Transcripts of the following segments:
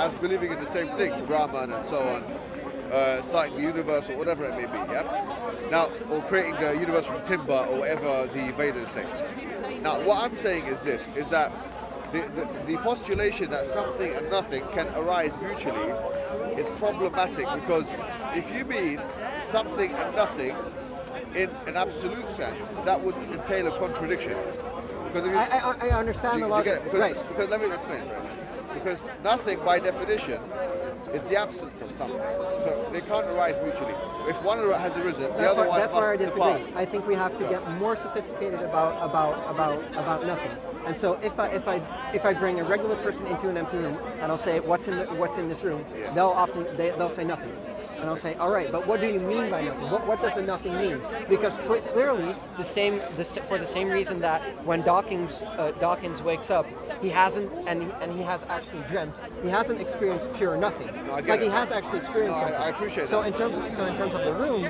as believing in the same thing, Brahman and so on, starting the universe or whatever it may be, yeah? Now, or creating the universe from timber or whatever the Vedas say. Now, what I'm saying is this, is that the postulation that something and nothing can arise mutually is problematic, because if you mean something and nothing in an absolute sense, that would entail a contradiction. Because if I understand a lot. Because let me explain, sorry. Because nothing, by definition, is the absence of something. So they can't arise mutually. If one has arisen, the other one must depart. That's where I disagree. I think we have to get more sophisticated about nothing. And so if I bring a regular person into an empty room and I'll say what's in this room, yeah. they'll say nothing. And I'll say, all right, but what do you mean by nothing? What does the nothing mean? Because clearly, for the same reason that when Dawkins wakes up, he hasn't, and he has actually dreamt, he hasn't experienced pure nothing. No, I get like it. He has actually experienced something. I appreciate so that. In terms of the room,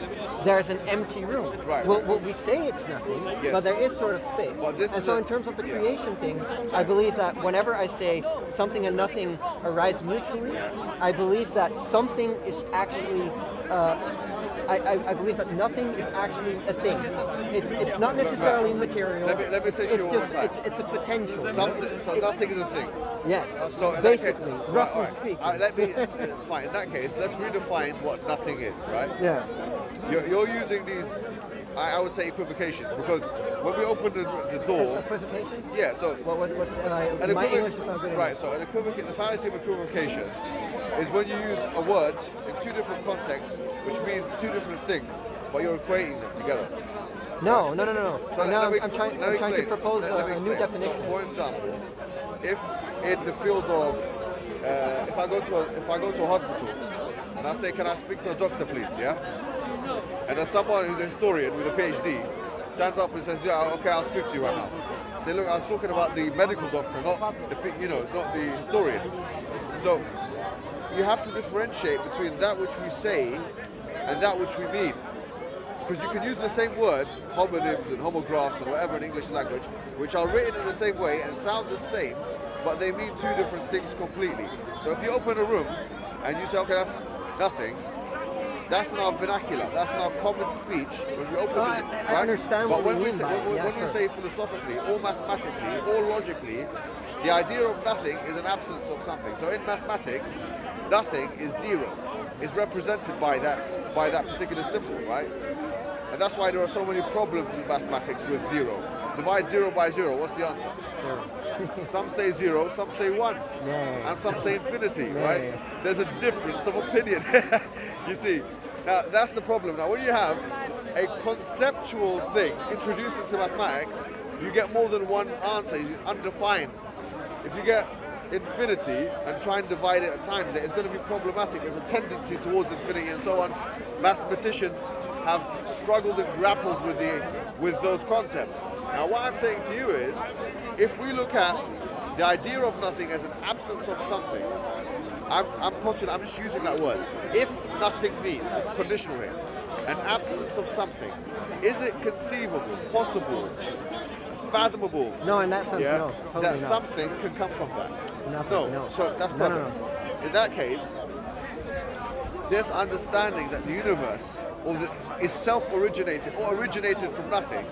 there's an empty room. Right. Well, we say it's nothing, yes. but there is sort of space. Well, and so in terms of the creation thing, I believe that whenever I say something and nothing arise mutually, I believe that something is actually I believe that nothing is actually a thing. It's not necessarily material. Let me say it's just it's a potential. So nothing is a thing. Yes. So basically, roughly speaking. Let me fine. In that case, let's redefine what nothing is, right? Yeah. You're using these, I would say, equivocations, because when we open the door. Equivocations? Yeah. So. My English is not good enough. Right. So the fallacy of equivocation is when you use a word in two different contexts, which means two different things, but you're equating them together. No. So now I'm trying to propose a new definition. So, for example, if in the field of, if I go to a hospital and I say, can I speak to a doctor, please? Yeah. And then someone who's a historian with a PhD stands up and says, yeah, okay, I'll speak to you right now. Say, look, I was talking about the medical doctor, not the historian. So you have to differentiate between that which we say and that which we mean. Because you can use the same word, homonyms and homographs and whatever in English language, which are written in the same way and sound the same, but they mean two different things completely. So if you open a room and you say, okay, that's nothing, that's in our vernacular, that's in our common speech. When we open I understand what you mean by it. When we say philosophically or mathematically or logically, the idea of nothing is an absence of something. So in mathematics, nothing is zero. Is represented by that particular symbol, right? And that's why there are so many problems with mathematics with zero. Divide 0 by 0, what's the answer? Zero. Some say 0, some say 1, and some say infinity, right? There's a difference of opinion. You see, now that's the problem. Now when you have a conceptual thing introduced into mathematics, you get more than one answer, it's undefined. If you get infinity and try and divide it at times, it's going to be problematic. There's a tendency towards infinity and so on. Mathematicians have struggled and grappled with those concepts. Now what I'm saying to you is, if we look at the idea of nothing as an absence of something, I'm just using that word. If nothing means, it's conditional here, an absence of something, is it conceivable, possible, fathomable? No, in that sense, no. Totally that not. something can come from that. Nothing, no. So that's perfect. No. In that case, this understanding that the universe is self-originated or originated from nothing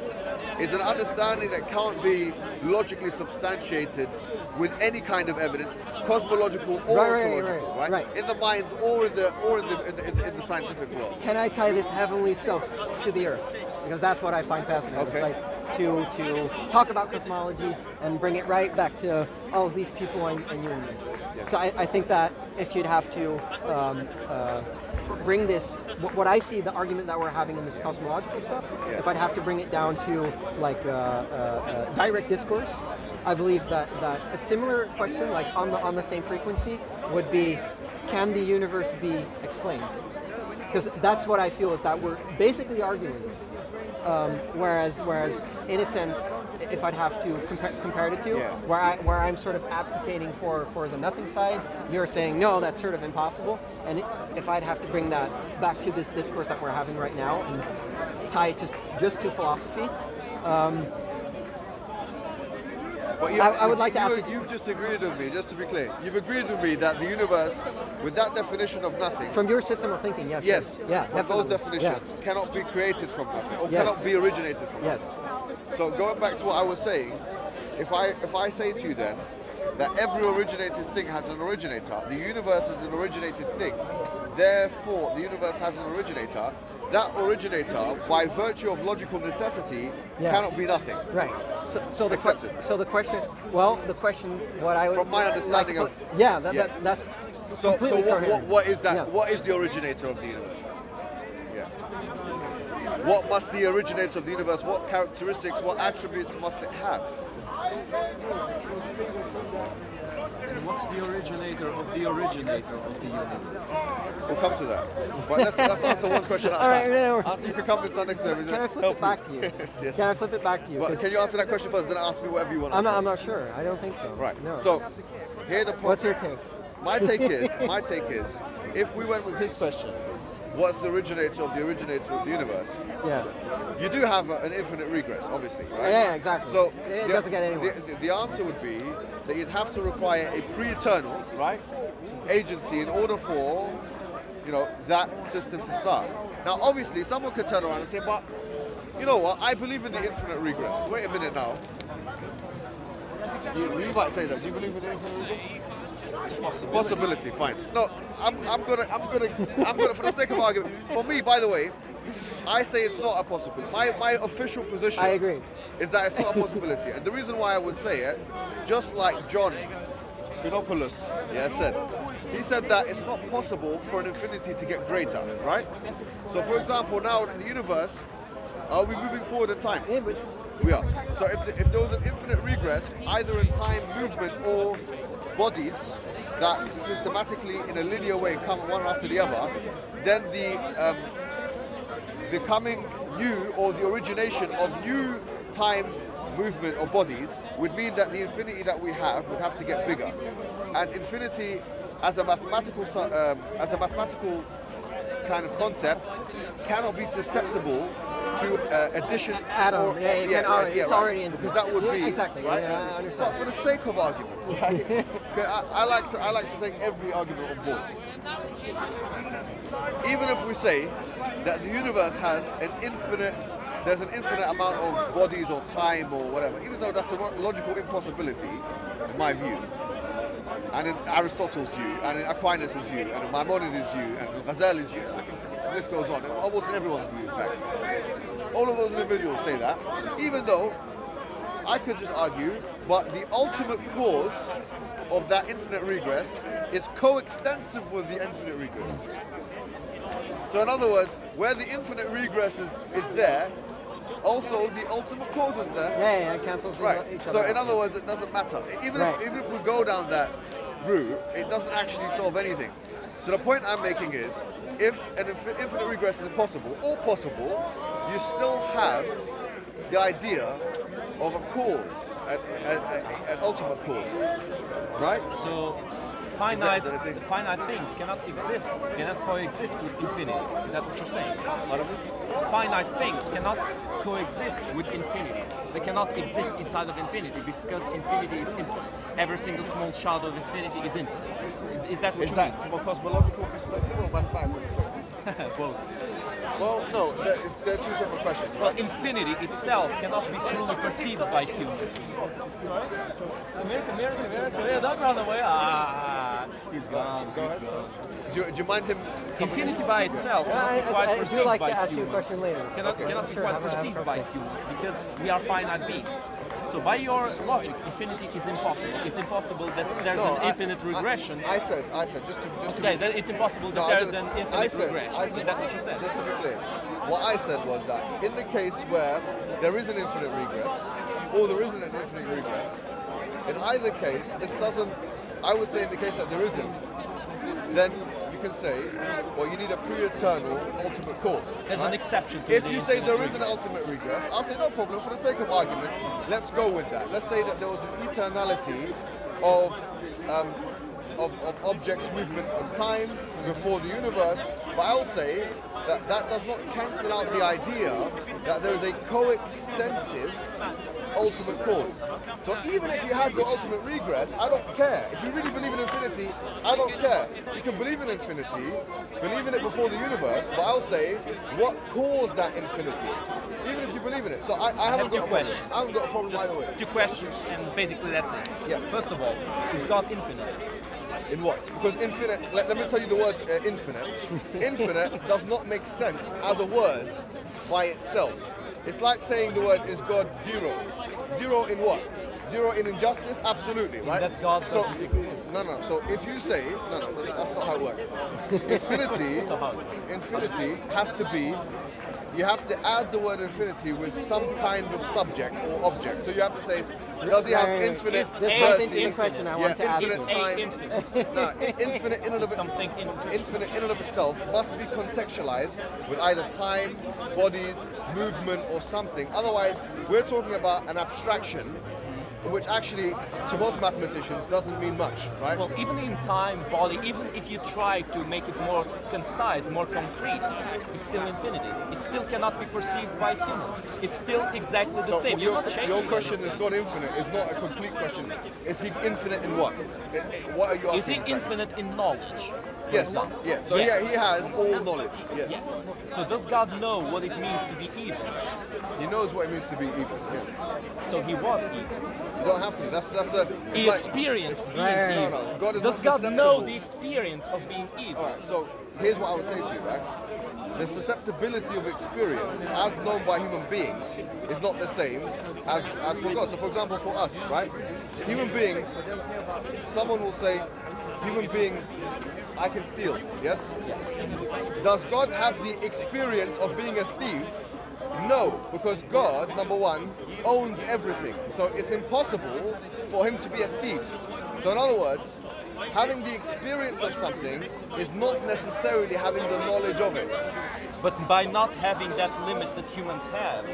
is an understanding that can't be logically substantiated with any kind of evidence, cosmological or ontological, right? In the mind or in the scientific world. Can I tie this heavenly stuff to the earth? Because that's what I find fascinating. Okay. It's like to talk about cosmology and bring it right back to all of these people and you and me. Yes. So I think that if you'd have to bring this, what I see, the argument that we're having in this cosmological stuff, if I'd have to bring it down to like direct discourse, I believe that a similar question, like on the same frequency, would be, can the universe be explained? Because that's what I feel is that we're basically arguing. Whereas in a sense, if I'd have to compare the two, where I'm sort of advocating for the nothing side, you're saying no, that's sort of impossible. And if I'd have to bring that back to this discourse that we're having right now and tie it just to philosophy, But I would like to ask you. You've just agreed with me, just to be clear. You've agreed with me that the universe, with that definition of nothing. From your system of thinking, yes. Yes. Yeah, from definitely. those definitions, cannot be created from nothing, or Yes. cannot be originated from Yes. nothing. So going back to what I was saying, if I say to you then that every originated thing has an originator, the universe is an originated thing, therefore the universe has an originator, that originator, by virtue of logical necessity, cannot be nothing. Right. So the question. Well, the question. What I would. From my understanding like, of. That's. So completely what is that? Yeah. What is the originator of the universe? Yeah. What must the originator of the universe? What characteristics? What attributes must it have? And what's the originator of the originator of the universe? We'll come to that. But let's answer one question at a All right, time. no. You can come to the next service. Can I flip it back to you? Yes. Can I flip it back to you? But can you answer that question first, then ask me whatever you want? I'm not sure. I don't think so. Right. No. So, here the point. What's your take? My take is, if we went with his question, what's the originator of the universe? Yeah. You do have an infinite regress, obviously, right? Yeah, exactly. So it doesn't get anywhere. The answer would be that you'd have to require a pre-eternal, right, agency in order for, that system to start. Now, obviously, someone could turn around and say, but you know what? I believe in the infinite regress. Wait a minute now. You might say that. Do you believe in the infinite regress? Possibility, fine. No, I'm gonna, for the sake of argument, for me, by the way, I say it's not a possibility. My official position I agree. is that it's not a possibility. And the reason why I would say it, just like John Finopoulos said, he said that it's not possible for an infinity to get greater, right? So for example, now in the universe, are we moving forward in time? Yeah, but We are. So if there was an infinite regress, either in time, movement, or bodies that systematically in a linear way come one after the other, then the coming new, or the origination of new time, movement or bodies would mean that the infinity that we have would have to get bigger. And infinity as a mathematical kind of concept cannot be susceptible to addition. Atom. It's already in. Because that would be exactly. right. Yeah, I understand. But for the sake of argument, right? I like to take every argument on board. Even if we say that the universe has there's an infinite amount of bodies or time or whatever, even though that's a logical impossibility, in my view, and in Aristotle's view, and in Aquinas' view, and in Maimonides' view, and in Ghazali's view, the list goes on, almost in everyone's view, in fact. All of those individuals say that, even though I could just argue, but the ultimate cause of that infinite regress is coextensive with the infinite regress. So in other words, where the infinite regress is there, also the ultimate cause is there. Yeah, it cancels each other. So in other words, it doesn't matter. Even if we go down that route, it doesn't actually solve anything. So the point I'm making is, if an infinite regress is impossible or possible, you still have the idea of a cause, an ultimate cause, right? So finite things cannot coexist with infinity. Is that what you're saying? Finite things cannot coexist with infinity. They cannot exist inside of infinity because infinity is infinite. Every single small shard of infinity is infinite. Is that what you mean? From a cosmological perspective or mathematical perspective? Both. Well, no, they're two separate questions. Well, infinity itself cannot be truly perceived by humans. Sorry? America, don't run away. He's gone. Go ahead. Do you mind him? Infinity by itself cannot be quite I perceived do like by to ask humans. you a question later. Cannot be quite perceived by humans because we are finite beings. So by your logic, infinity is impossible. It's impossible that there's an infinite regression. I said, just to okay, then it's impossible that there's an infinite regression. Is that what you said? Just to be clear, what I said was that in the case where there is an infinite regress, or there isn't an infinite regress, in either case, this doesn't, I would say in the case that there isn't, then you can say, well, you need a pre-eternal ultimate cause. There's an exception to if you say there is an ultimate regress, I'll say no problem, for the sake of argument, let's go with that. Let's say that there was an eternality of of objects' movement on time before the universe, but I'll say that that does not cancel out the idea that there is a coextensive ultimate cause. So even if you have your ultimate regress, I don't care. If you really believe in infinity, I don't care. You can believe in infinity, believe in it before the universe, but I'll say, what caused that infinity? Even if you believe in it. So I haven't got a problem. I haven't got a problem either way. Two questions, and basically that's it. Yeah. First of all, is God infinite? In what? Because infinite, let me tell you the word infinite. Infinite does not make sense as a word by itself. It's like saying the word is God zero. Zero in what? Zero in injustice? Absolutely, right? That God doesn't exist. No. So if you say, no, that's not how it works. Infinity has to be, you have to add the word infinity with some kind of subject or object. So you have to say, does he have infinite This was the question I want to ask you. Infinite time. No, infinite in and of itself. Infinite in and of itself must be contextualized with either time, bodies, movement, or something. Otherwise, we're talking about an abstraction, which actually, to most mathematicians, doesn't mean much, right? Well, even in time, body, even if you try to make it more concise, more concrete, it's still infinity. It still cannot be perceived by humans. It's still exactly the same. You're not changing your question is God infinite is not a complete question. Is he infinite in what? What are you asking? Is he infinite in knowledge? Yes. Yeah. So Yes. he has all knowledge. Yes. Yes. So does God know what it means to be evil? He knows what it means to be evil. Yes. So he was evil. You don't have to. That's a. He experienced being Right. evil. No. God is Does not God know susceptible. the experience of being evil? All right. So here's what I would say to you, right? The susceptibility of experience, as known by human beings, is not the same as for God. So, for example, for us, right? Human beings. Someone will say, human beings, I can steal. Yes. Does God have the experience of being a thief? No, because God, number one, owns everything. So it's impossible for him to be a thief. So in other words, having the experience of something is not necessarily having the knowledge of it. But by not having that limit that humans have,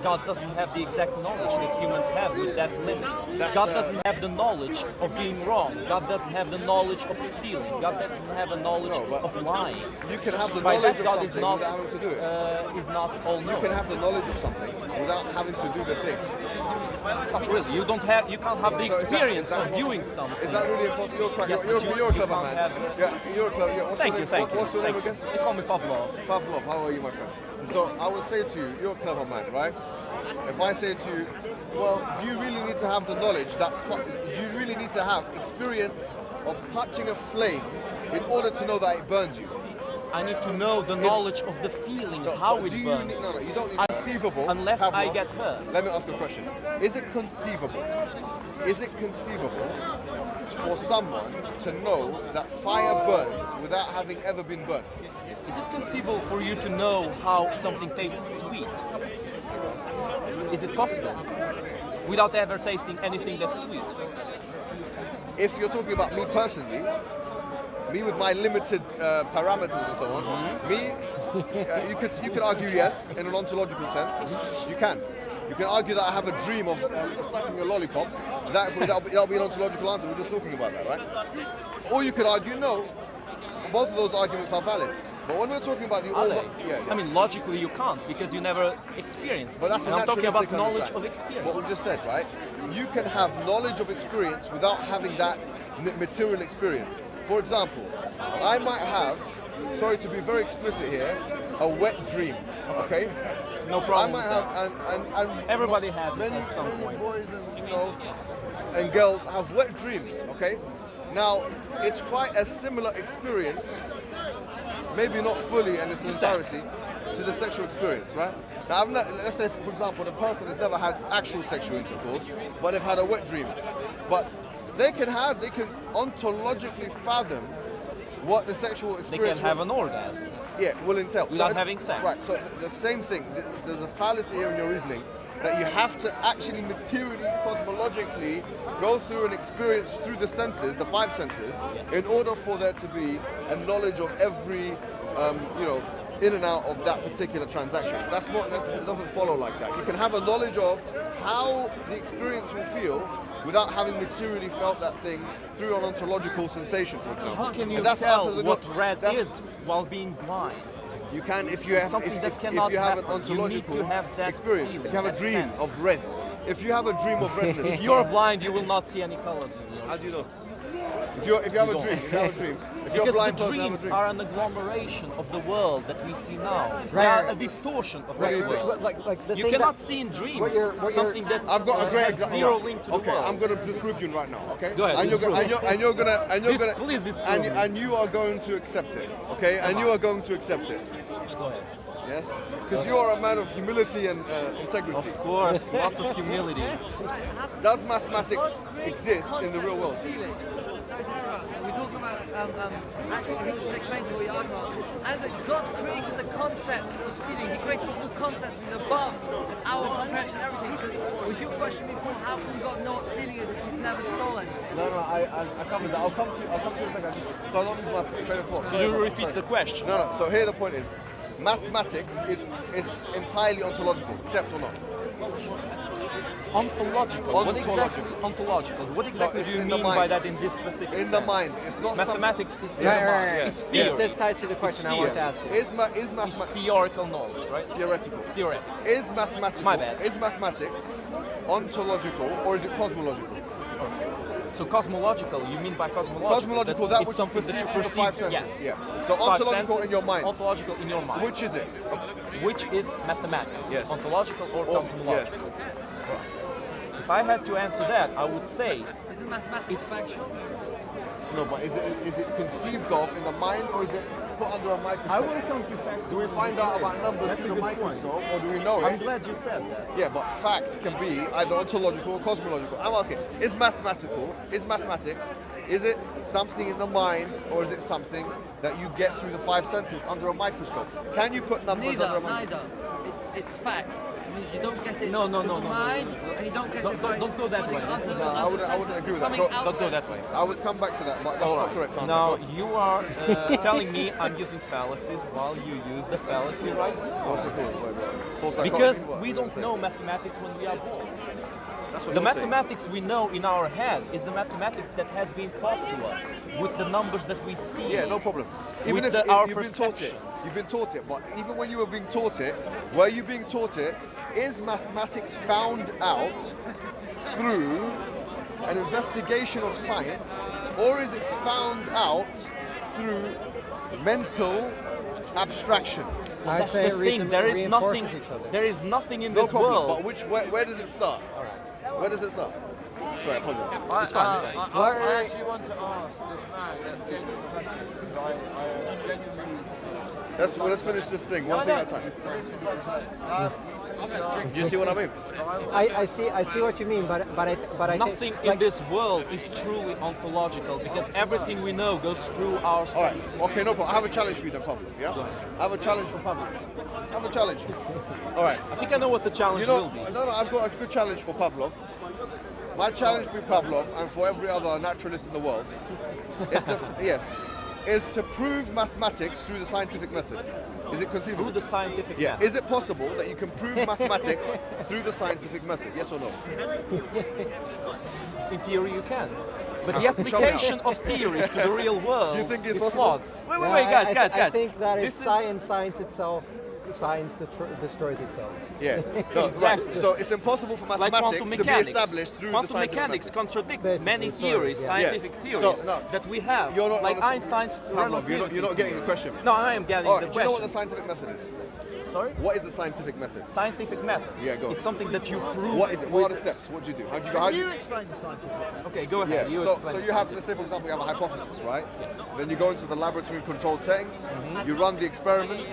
God doesn't have the exact knowledge that humans have with that limit. God doesn't have the knowledge of being wrong. God doesn't have the knowledge of stealing. God doesn't have the knowledge of lying. You can have the By knowledge that, of God something is not without having to do it. is not all You knowing. can have the knowledge of something without having to do the thing. Not really. You can't have the So experience of possible? doing something. Is that really impossible? You're Yes, you're but a you clever can't man. have Yeah, you're a clever. Yeah, Thank you. What's your name again? They call me Pavlov. Pavlov, how are you, my friend? So I will say to you, you're a clever man, right? If I say to you, well, do you really need to have the knowledge that, do you really need to have experience of touching a flame in order to know that it burns you? I need to know the knowledge of the feeling, how it burns. No, you don't need conceivable. Unless Pavlov, I get hurt. Let me ask you a question. Is it conceivable? Is it conceivable for someone to know that fire burns without having ever been burnt? Is it conceivable for you to know how something tastes sweet? Is it possible? Without ever tasting anything that's sweet? If you're talking about me personally, me with my limited parameters and so on, me, you could argue yes in an ontological sense. You can. You can argue that I have a dream of sucking a lollipop. That'll be an ontological answer. We're just talking about that, right? Or you could argue no. Both of those arguments are valid. But when we're talking about the I mean, logically you can't because you never experienced it. But that's And I'm talking about knowledge of experience. What we just said, right? You can have knowledge of experience without having that material experience. For example, I might have, sorry to be very explicit here, a wet dream. Okay? No problem. I might have, and Everybody has it many at some point. boys and girls have wet dreams. Okay? Now, it's quite a similar experience, maybe not fully in its entirety, to the sexual experience, right? Now, let's say, for example, the person has never had actual sexual intercourse, but they've had a wet dream. But they can ontologically fathom what the sexual experience They can have an orgasm. will entail. Without having sex. Right, so the same thing, there's a fallacy here in your reasoning, that you have to actually materially, cosmologically go through an experience through the senses, the five senses, in order for there to be a knowledge of every, in and out of that particular transaction. That's not necessary, it doesn't follow like that. You can have a knowledge of how the experience will feel without having materially felt that thing through an ontological sensation, for example. How can you And that's tell us as a what God. red That's- is while being blind? You can if you have something that if cannot you have an happen. You need ontological to have that experience. feeling, If you have a that dream sense. of red, if you have a dream of redness, If you're blind, you will not see any colors in your how do you know? dreams. If you have a don't. dream, if you have a dream, if you're a Because blind the person, have a dreams dream. are an agglomeration of the world that we see now. They Right. are a distortion of What do the you think? world. Like the You thing cannot that, see in dreams what you're- something that I've got a great has example. zero link to the Okay, world. I'm going to disprove you right now. Okay. Go ahead, And you're, disprove and me. you're, and you're gonna and you're gonna Please disprove and, me. and you are going to accept it. Okay. And you are going to accept it. Go ahead. Yes. Because you are a man of humility and integrity. Of course, lots of humility. Does mathematics exist in the real world? We talk about actually he was explaining to what you're talking about. As God created the concept of stealing, He created the whole concept. He's above our comprehension, everything. So was your question before? How can God know what stealing is if He's never stole anything? No, I covered that. I'll come to you in a second. So I don't lose my train of thought. Could you repeat the question? No. So here the point is, mathematics is entirely ontological, accept or not? Ontological. What exactly? Ontological. What exactly it's do you in the mean by mind. that in this specific In sense? the mind. It's not Mathematics is in Right, the right, mind. right. It's This, theory. this ties to the question I want to ask you. Is It's mathematics theoretical knowledge, right? theoretical? Theoretical. Is mathematics My bad. Is mathematics ontological or is it cosmological? So cosmological, you mean by cosmological? Cosmological, that it's which you something that perceive you through the five perceive. senses. Yes. Yeah. So Five ontological senses, in your mind. Ontological in your mind. Which is it? Which is mathematics? Yes. Ontological or Or- cosmological? Right. If I had to answer that, I would say Isn't mathematics factual? No, but is it conceived of in the mind or is it put under a microscope? I will come to facts. Do we find out about numbers That's through a the good point. microscope or do we know I'm it? glad you said that. Yeah, but facts can be either ontological or cosmological. I'm asking, is mathematics, is it something in the mind or is it something that you get through the five senses under a microscope? Can you put numbers under a Neither, microscope? neither. It's facts. It means you don't get it No, through the mind, and you don't get it by don't go that something way. under- No, I wouldn't agree with that. something Don't Don't go outside. that way. I would come back to that, but that's All not right. correct answer. Now So, you are telling me I'm using fallacies while you use the fallacy right now. what's it called? False psychology? Because What? we don't know mathematics when we are born. That's what The you're saying. mathematics we know in our head is the mathematics that has been taught to us with the numbers that we see. Yeah, no problem. With If our you've been taught it, perception. you've been taught it, but even when you were being taught it, were you being taught it? Is mathematics found out through an investigation of science, or is it found out through mental abstraction? I'd That's say the it thing. There is nothing. reinforces each other. There is nothing in No this problem. world. But where does it start? Where does it start? Sorry, I apologize. It's fine. I actually want to ask this man a genuine question because I genuinely. Let's finish this thing. One thing at a time. This is what I'm saying. Do you see what I mean? I see what you mean, but I think Nothing in this world is truly ontological because everything we know goes through our All right. senses. Okay, no problem. I have a challenge for you then, Pablo. Yeah. I have a challenge for Pablo. I have a challenge. All right. I think I know what the challenge You know, will be. no, I've got a good challenge for Pavlov. My challenge for Pavlov and for every other naturalist in the world is to prove mathematics through the scientific method. Is it conceivable? Through the scientific Yeah. method. Is it possible that you can prove mathematics through the scientific method? Yes or no? In theory, you can. But the Show me application how. of theories to the real world Do you think it's is possible? flawed. Wait, guys. I think that This it's is- science itself. Science destroys itself. Yeah. No, Exactly. right. So it's impossible for like mathematics quantum to mechanics. be established through the Quantum scientific mechanics method. contradicts Basically, many sorry, theories, yeah. scientific Yeah. theories So, no. that we have, You're not like understanding. Einstein's Pavlov, you're relativity not getting the theory. question. No, I am getting All right. the Do you know what the question. scientific method is? Sorry? What is the scientific method? Scientific method. Yeah, go on. It's something that you prove. What is it? What are the steps? What do you do? How do you go? How do you? explain the scientific. Okay, go Yeah. ahead. You So explain. you have, let's say for example, you have a hypothesis, right? Then you go into the laboratory in controlled settings. You run the experiment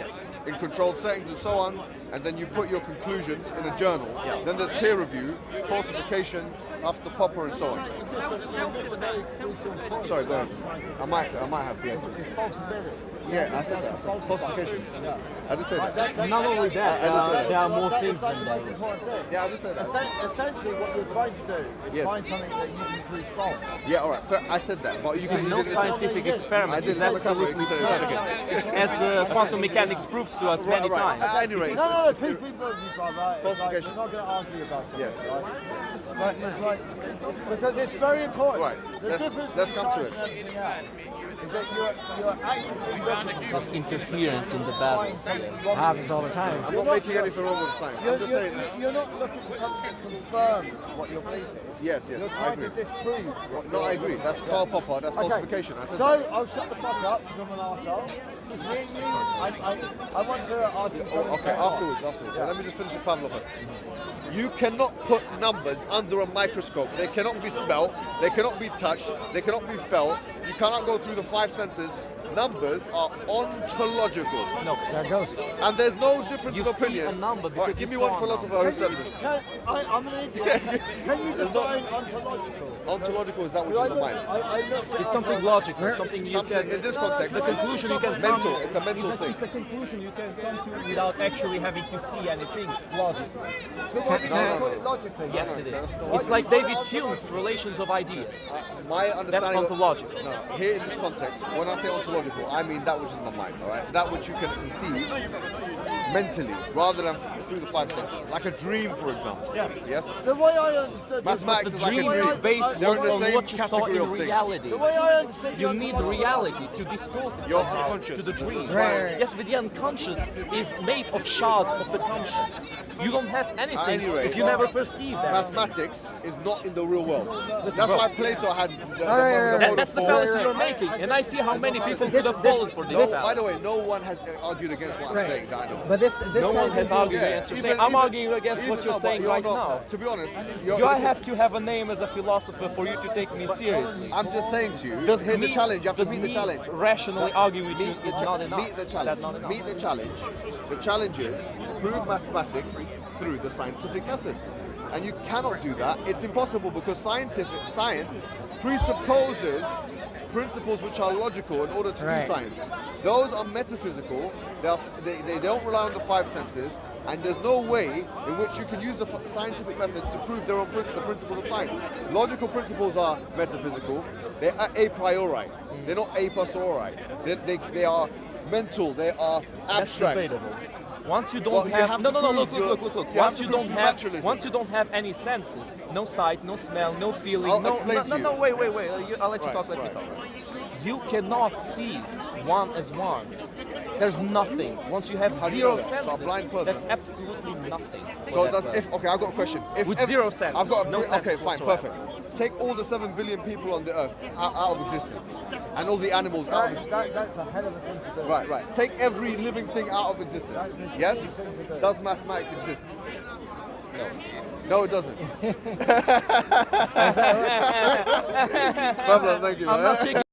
in controlled settings and so on, and then you put your conclusions in a journal. Then there's peer review, falsification, after popper and so on. Sorry, go ahead. I might have the answer. Yeah, I said that. Falsification. I just said that. Not only that, I just said there are more things than that. Yeah, I just said that. Essentially, what you're trying to do is Yes. find something that you can prove false. Yeah, all right. Fair. I said that, but you can No scientific I experiment did is it on the camera, absolutely you can tell it. certain, as quantum mechanics proves to us many Right. times. Anyway, No, people, brother. It's like, Falsification. we're not going to argue about it. Yes. Right? But it's Right. Because it's very important. Right. The difference Let's come to between it. science and everything else is that you're actively looking. There's interference in the battle. Happens all the time. I'm not making anything wrong with science. I'm just saying that. You're not looking for something to confirm what you're believing. Yes, You're I trying agree. to disprove. No, I agree. That's Karl Popper. That's falsification. I said So that. I'll shut the fuck up because I'm an arsehole. I want to ask you something. Okay, afterwards. So let me just finish this Pavlov. You cannot put numbers under a microscope. They cannot be smelt, they cannot be touched, they cannot be felt. You cannot go through the 5 senses. Numbers are ontological. No, They're ghosts. And there's no difference You of see opinion. a number because Right, give you me one saw a philosopher who said this. I'm an idiot. Can you define ontological? Ontological is that which is in the mind. it's something logical, something you Something can. in this context. The conclusion you can mental. come to. It's a mental thing. It's a conclusion you can come to without actually having to see anything logically. So what do you call it logically? Yes, it is. It's like David Hume's relations of ideas. My That's understanding ontological. No, here in this context, when I say ontological, I mean that which is in my mind, all right? That which you can conceive mentally, rather than through the 5 senses. Like a dream, for example. Yeah. Yes? The way I understood Mathematics The is like a dream dream. is based They're in the on same what you saw category in of things. reality. the way I understood You need reality to distort it You're somehow unconscious. to the dream. Right. Yes, but the unconscious is made of shards of the conscious. You don't have anything Anyway, if you never perceive that. Mathematics is not in the real world. That's bro. why Plato had the right, mode That's of the form. fallacy you're making, and I see how many people could have fallen for this No, fallacy. by the way, no one has argued against what I'm Right. saying. That I know. But this No one ties has into- argued Yeah, against you even- saying. I'm even- arguing against even- what you're no, but saying you're right not. now. To be honest, Do I have to have a name as a philosopher for you to take me seriously? I'm just saying to you, Does here's the me- challenge, you have to does meet the me challenge. rationally argue with you Meet the is not enough. Meet the Is challenge. that not enough? Meet the challenge. The challenge is prove mathematics through the scientific method. And you cannot do that. It's impossible because science presupposes principles which are logical in order to do Right. science. Those are metaphysical. They don't rely on the 5 senses. And there's no way in which you can use the scientific method to prove their own the principles of science. Logical principles are metaphysical. They're a priori. They're not a posteriori. They are mental. They are That's abstract. debatable. Once you don't Well, you have, have no, to no, no, prove look. you have Once to you prove don't have, naturalism. once you don't have any senses, no sight, no smell, no feeling, I'll no, explain to you. no, wait. I'll let you Right, talk. Let me right. talk. You cannot see one as one. There's nothing. Once you have How do you zero know that? So a senses, blind person. there's absolutely nothing. for So that does person. if okay, I've got a question. If With ev- 0 senses, I've got a, no okay, senses fine, whatsoever. perfect. Take all the 7 billion people on the earth out of existence, and all the animals out of existence. That's a hell of a thing to do. Right. Take every living thing out of existence. Yes? Does mathematics exist? No, it doesn't. Brother, thank you. I'm man. not taking